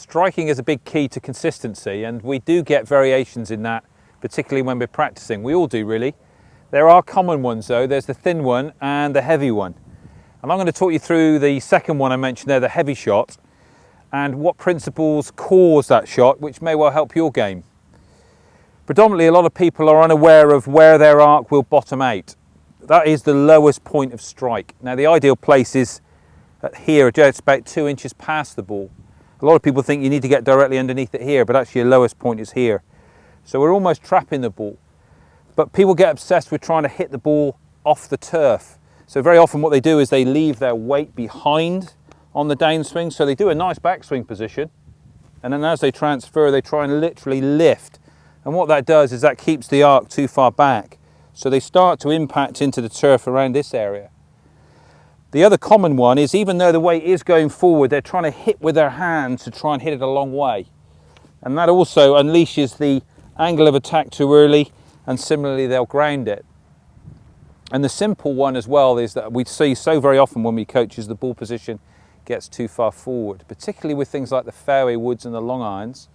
Striking is a big key to consistency, and we do get variations in that, particularly when we're practicing. We all do, really. There are common ones though. There's the thin one and the heavy one. And I'm going to talk you through the second one I mentioned there, the heavy shot, and what principles cause that shot, which may well help your game. Predominantly, a lot of people are unaware of where their arc will bottom out. That is the lowest point of strike. Now, the ideal place is at here, just about 2 inches past the ball. A lot of people think you need to get directly underneath it here, but actually your lowest point is here. So we're almost trapping the ball. But people get obsessed with trying to hit the ball off the turf. So very often what they do is they leave their weight behind on the downswing. So they do a nice backswing position. And then as they transfer, they try and literally lift. And what that does is that keeps the arc too far back. So they start to impact into the turf around this area. The other common one is, even though the weight is going forward, they're trying to hit with their hands to try and hit it a long way. And that also unleashes the angle of attack too early, and similarly they'll ground it. And the simple one as well is that we see so very often when we coach is the ball position gets too far forward, particularly with things like the fairway woods and the long irons.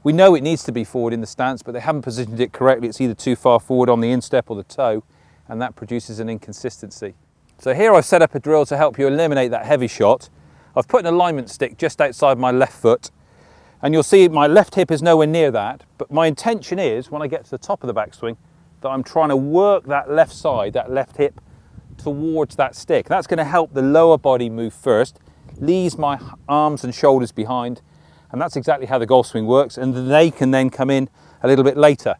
We know it needs to be forward in the stance, but they haven't positioned it correctly. It's either too far forward on the instep or the toe, and that produces an inconsistency. So here I've set up a drill to help you eliminate that heavy shot. I've put an alignment stick just outside my left foot, and you'll see my left hip is nowhere near that, but my intention is, when I get to the top of the backswing, that I'm trying to work that left side, that left hip, towards that stick. That's going to help the lower body move first, leaves my arms and shoulders behind, and that's exactly how the golf swing works, and they can then come in a little bit later.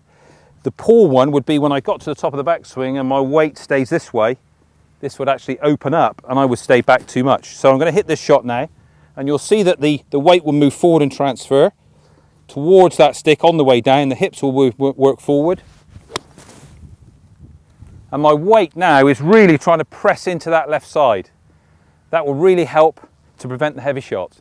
The poor one would be when I got to the top of the backswing and my weight stays this way, this would actually open up and I would stay back too much. So I'm going to hit this shot now, and you'll see that the weight will move forward and transfer towards that stick on the way down. The hips will work forward. And my weight now is really trying to press into that left side. That will really help to prevent the heavy shot.